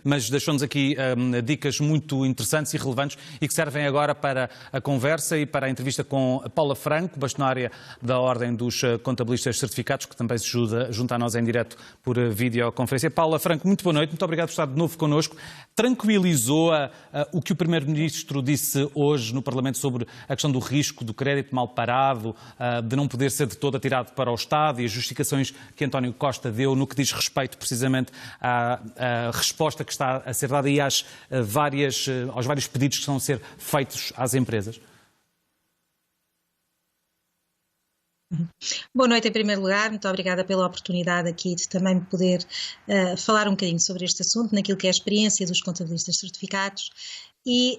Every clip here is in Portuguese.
mas deixou-nos aqui dicas muito interessantes e relevantes e que servem agora para a conversa e para a entrevista com a Paula Franco, bastonária da Ordem dos Contabilistas Certificados, que também se junta a nós em direto por videoconferência. Paula Franco, muito boa noite, muito obrigado por estar de novo connosco. Tranquilizou o que o Primeiro-Ministro disse hoje no Parlamento sobre a questão do risco do crédito mal parado, de não poder ser de todo atirado para o Estado, e as justificações que António Costa deu no que diz respeito precisamente à resposta que está a ser dada e aos vários pedidos que estão a ser feitos às empresas? Boa noite em primeiro lugar, muito obrigada pela oportunidade aqui de também poder falar um bocadinho sobre este assunto, naquilo que é a experiência dos contabilistas certificados. E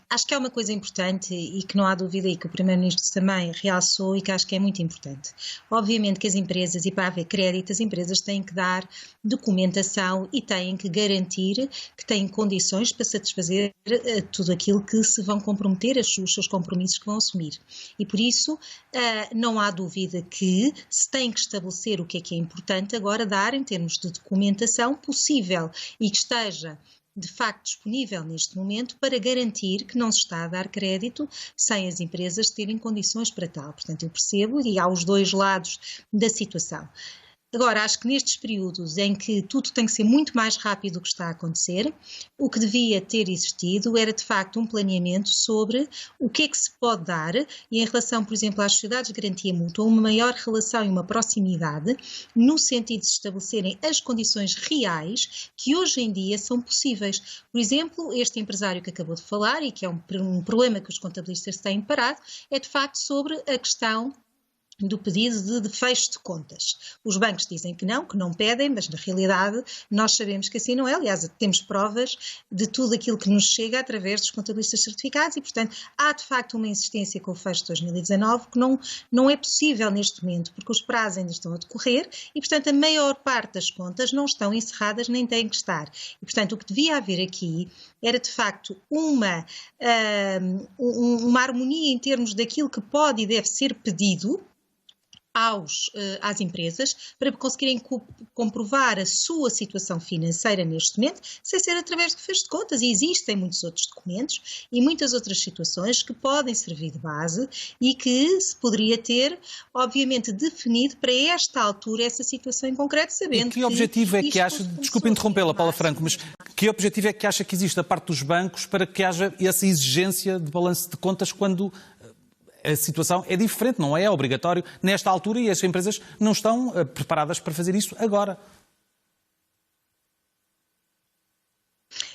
acho que é uma coisa importante e que não há dúvida e que o Primeiro-Ministro também realçou e que acho que é muito importante. Obviamente que as empresas, e para haver crédito, as empresas têm que dar documentação e têm que garantir que têm condições para satisfazer tudo aquilo que se vão comprometer, os seus compromissos que vão assumir. E por isso não há dúvida que se tem que estabelecer o que é importante agora dar em termos de documentação possível e que esteja de facto disponível neste momento para garantir que não se está a dar crédito sem as empresas terem condições para tal. Portanto, eu percebo e há os dois lados da situação. Agora, acho que nestes períodos em que tudo tem que ser muito mais rápido do que está a acontecer, o que devia ter existido era, de facto, um planeamento sobre o que é que se pode dar e em relação, por exemplo, às sociedades de garantia mútua, uma maior relação e uma proximidade no sentido de se estabelecerem as condições reais que hoje em dia são possíveis. Por exemplo, este empresário que acabou de falar e que é um problema que os contabilistas têm parado, é, de facto, sobre a questão do pedido de fecho de contas. Os bancos dizem que não pedem, mas na realidade nós sabemos que assim não é. Aliás, temos provas de tudo aquilo que nos chega através dos contabilistas certificados e, portanto, há de facto uma insistência com o fecho de 2019 que não é possível neste momento, porque os prazos ainda estão a decorrer e, portanto, a maior parte das contas não estão encerradas nem têm que estar. E, portanto, o que devia haver aqui era, de facto, uma harmonia em termos daquilo que pode e deve ser pedido às empresas para conseguirem comprovar a sua situação financeira neste momento, sem ser através de fecho de contas. E existem muitos outros documentos e muitas outras situações que podem servir de base e que se poderia ter, obviamente, definido para esta altura essa situação em concreto, sabendo que objetivo é que acha, desculpe interrompê-la, Paula Franco, mas que objetivo é que acha que existe da parte dos bancos para que haja essa exigência de balanço de contas quando a situação é diferente, não é obrigatório nesta altura e as empresas não estão preparadas para fazer isso agora?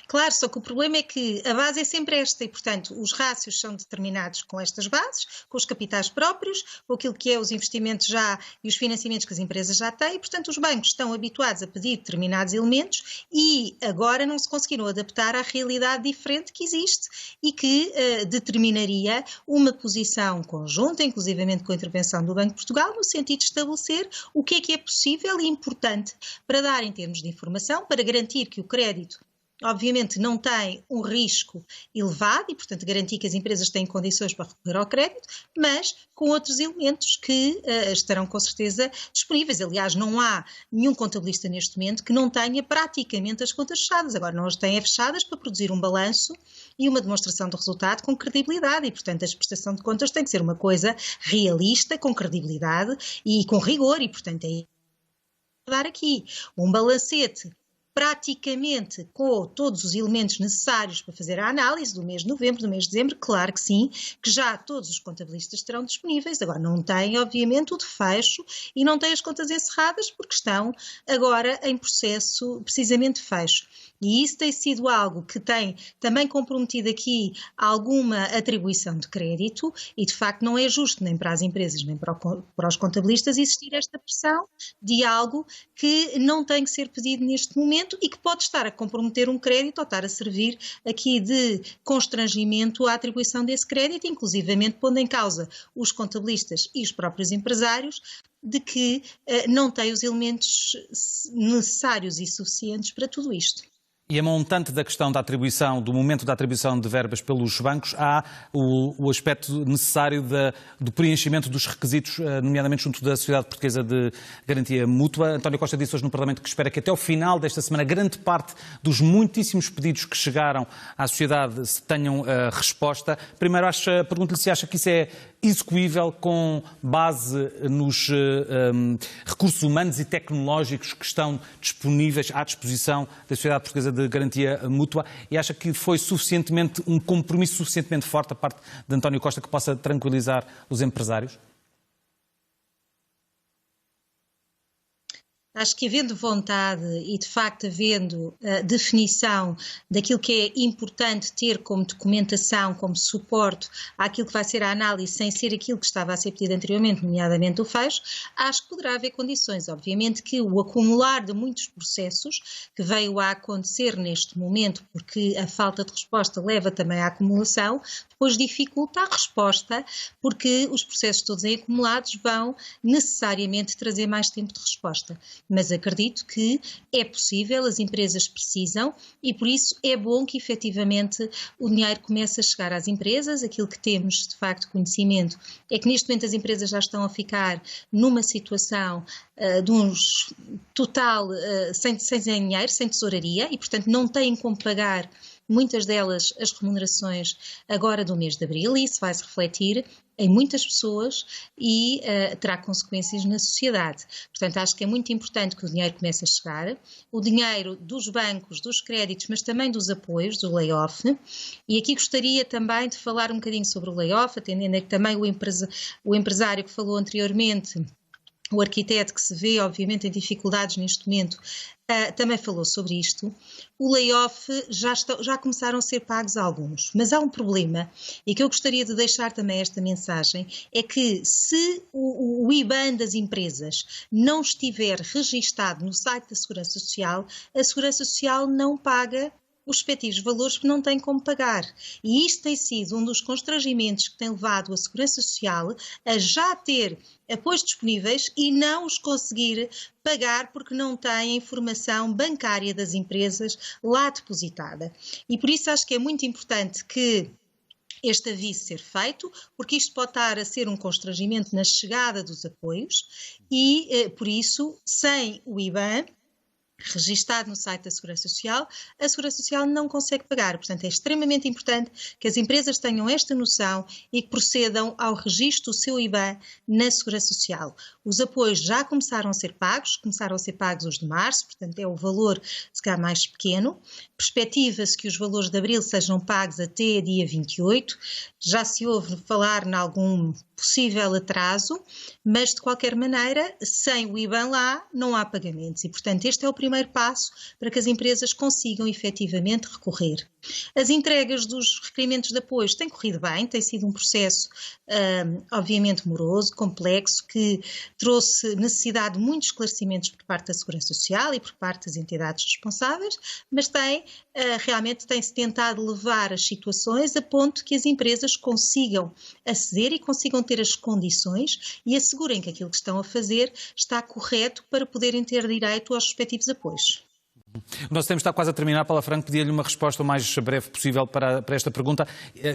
Claro, só que o problema é que a base é sempre esta e, portanto, os rácios são determinados com estas bases, com os capitais próprios, com aquilo que é os investimentos já e os financiamentos que as empresas já têm e, portanto, os bancos estão habituados a pedir determinados elementos e agora não se conseguiram adaptar à realidade diferente que existe e que determinaria uma posição conjunta, inclusivamente com a intervenção do Banco de Portugal, no sentido de estabelecer o que é possível e importante para dar em termos de informação, para garantir que o crédito obviamente não tem um risco elevado e, portanto, garantir que as empresas têm condições para recorrer ao crédito, mas com outros elementos que estarão com certeza disponíveis. Aliás, não há nenhum contabilista neste momento que não tenha praticamente as contas fechadas. Agora, não as têm fechadas para produzir um balanço e uma demonstração de resultado com credibilidade e, portanto, a prestação de contas tem que ser uma coisa realista, com credibilidade e com rigor e, portanto, é dar aqui um balancete praticamente com todos os elementos necessários para fazer a análise do mês de novembro, do mês de dezembro, claro que sim, que já todos os contabilistas estarão disponíveis. Agora, não têm, obviamente, o de fecho e não têm as contas encerradas porque estão agora em processo precisamente de fecho. E isso tem sido algo que tem também comprometido aqui alguma atribuição de crédito e, de facto, não é justo nem para as empresas nem para os contabilistas existir esta pressão de algo que não tem que ser pedido neste momento e que pode estar a comprometer um crédito ou estar a servir aqui de constrangimento à atribuição desse crédito, inclusivamente pondo em causa os contabilistas e os próprios empresários de que não têm os elementos necessários e suficientes para tudo isto. E a montante da questão da atribuição, do momento da atribuição de verbas pelos bancos, há o aspecto necessário do preenchimento dos requisitos, nomeadamente junto da Sociedade Portuguesa de Garantia Mútua. António Costa disse hoje no Parlamento que espera que até ao final desta semana grande parte dos muitíssimos pedidos que chegaram à sociedade tenham resposta. Primeiro, pergunto-lhe se acha que isso é execuível com base nos recursos humanos e tecnológicos que estão disponíveis à disposição da Sociedade Portuguesa de Garantia Mútua, e acha que foi um compromisso suficientemente forte da parte de António Costa que possa tranquilizar os empresários? Acho que havendo vontade e, de facto, havendo definição daquilo que é importante ter como documentação, como suporte àquilo que vai ser a análise, sem ser aquilo que estava a ser pedido anteriormente, nomeadamente o fecho, acho que poderá haver condições. Obviamente que o acumular de muitos processos que veio a acontecer neste momento, porque a falta de resposta leva também à acumulação, depois dificulta a resposta, porque os processos todos em acumulados vão necessariamente trazer mais tempo de resposta. Mas acredito que é possível, as empresas precisam e por isso é bom que efetivamente o dinheiro comece a chegar às empresas. Aquilo que temos de facto conhecimento é que neste momento as empresas já estão a ficar numa situação de uns total sem dinheiro, sem tesouraria e portanto não têm como pagar muitas delas as remunerações agora do mês de abril e isso vai se refletir em muitas pessoas e terá consequências na sociedade. Portanto, acho que é muito importante que o dinheiro comece a chegar, o dinheiro dos bancos, dos créditos, mas também dos apoios, do layoff. E aqui gostaria também de falar um bocadinho sobre o layoff, atendendo a que também o empresário que falou anteriormente, o arquiteto que se vê, obviamente, em dificuldades neste momento, também falou sobre isto. O layoff já começaram a ser pagos alguns, mas há um problema e que eu gostaria de deixar também esta mensagem, é que se o IBAN das empresas não estiver registado no site da Segurança Social, a Segurança Social não paga os respectivos valores que não têm como pagar. E isto tem sido um dos constrangimentos que tem levado a Segurança Social a já ter apoios disponíveis e não os conseguir pagar porque não tem a informação bancária das empresas lá depositada. E por isso acho que é muito importante que este aviso ser feito, porque isto pode estar a ser um constrangimento na chegada dos apoios e, por isso, sem o IBAN registado no site da Segurança Social, a Segurança Social não consegue pagar. Portanto, é extremamente importante que as empresas tenham esta noção e que procedam ao registro do seu IBAN na Segurança Social. Os apoios já começaram a ser pagos os de março, portanto é o valor se calhar mais pequeno. Perspectiva-se que os valores de abril sejam pagos até dia 28. Já se ouve falar em algum possível atraso, mas de qualquer maneira, sem o IBAN lá, não há pagamentos e, portanto, este é o primeiro passo para que as empresas consigam efetivamente recorrer. As entregas dos requerimentos de apoios têm corrido bem, tem sido um processo obviamente moroso, complexo, que trouxe necessidade de muitos esclarecimentos por parte da Segurança Social e por parte das entidades responsáveis, mas realmente tem-se tentado levar as situações a ponto que as empresas consigam aceder e consigam ter as condições e assegurem que aquilo que estão a fazer está correto para poderem ter direito aos respectivos apoios. O nosso tempo está quase a terminar. Paula Franco, pedia-lhe uma resposta o mais breve possível para esta pergunta,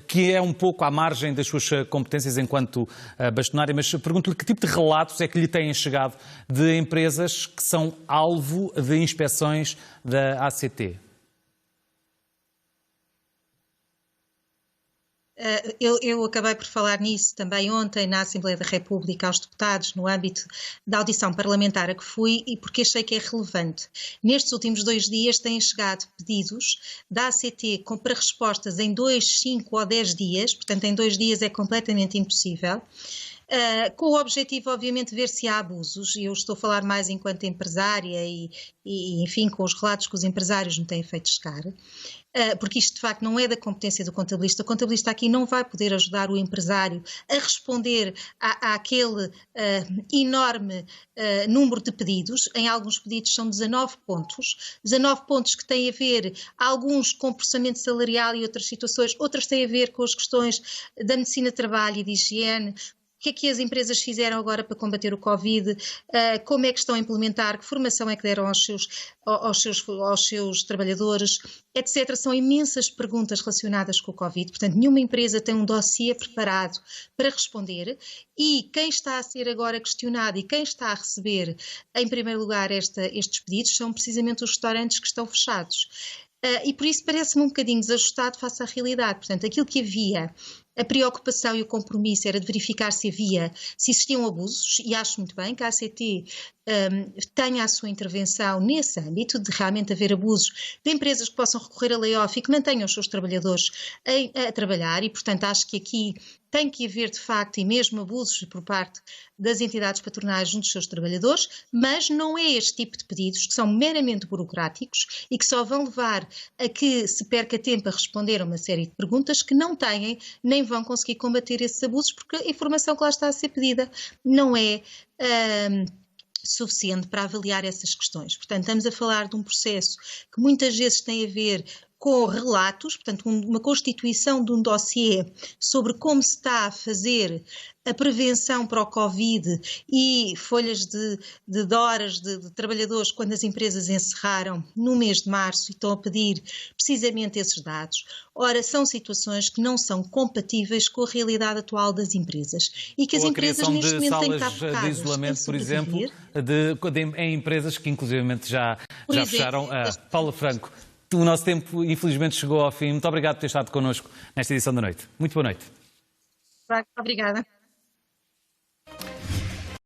que é um pouco à margem das suas competências enquanto bastonária, mas pergunto-lhe que tipo de relatos é que lhe têm chegado de empresas que são alvo de inspeções da ACT? Eu acabei por falar nisso também ontem na Assembleia da República aos deputados no âmbito da audição parlamentar a que fui e porque achei que é relevante. Nestes últimos 2 dias têm chegado pedidos da ACT para respostas em 2, 5 ou 10 dias, portanto em 2 dias é completamente impossível. Com o objetivo, obviamente, de ver se há abusos, e eu estou a falar mais enquanto empresária e, enfim, com os relatos que os empresários me têm feito chegar, porque isto, de facto, não é da competência do contabilista. O contabilista aqui não vai poder ajudar o empresário a responder àquele enorme número de pedidos. Em alguns pedidos são 19 pontos que têm a ver, alguns com processamento salarial e outras situações, outras têm a ver com as questões da medicina de trabalho e de higiene. que é que as empresas fizeram agora para combater o Covid, como é que estão a implementar, que formação é que deram aos seus trabalhadores, etc. São imensas perguntas relacionadas com o Covid, portanto nenhuma empresa tem um dossiê preparado para responder e quem está a ser agora questionado e quem está a receber em primeiro lugar estes pedidos são precisamente os restaurantes que estão fechados. E por isso parece-me um bocadinho desajustado face à realidade. Portanto, aquilo que havia, a preocupação e o compromisso era de verificar se existiam abusos, e acho muito bem que a ACT tenha a sua intervenção nesse âmbito, de realmente haver abusos de empresas que possam recorrer a layoff e que mantenham os seus trabalhadores a trabalhar, e portanto acho que aqui tem que haver de facto e mesmo abusos por parte das entidades patronais junto dos seus trabalhadores, mas não é este tipo de pedidos que são meramente burocráticos e que só vão levar a que se perca tempo a responder a uma série de perguntas que não têm nem vão conseguir combater esses abusos, porque a informação que lá está a ser pedida não é suficiente para avaliar essas questões. Portanto, estamos a falar de um processo que muitas vezes tem a ver com relatos, portanto, uma constituição de um dossiê sobre como se está a fazer a prevenção para o Covid e folhas de horas de trabalhadores quando as empresas encerraram no mês de março e estão a pedir precisamente esses dados. Ora, são situações que não são compatíveis com a realidade atual das empresas e que as empresas neste momento têm que estar focadas de isolamento, por exemplo, em empresas que inclusivamente já fecharam. Paula Franco, o nosso tempo infelizmente chegou ao fim. Muito obrigado por ter estado connosco nesta edição da noite. Muito boa noite. Obrigada.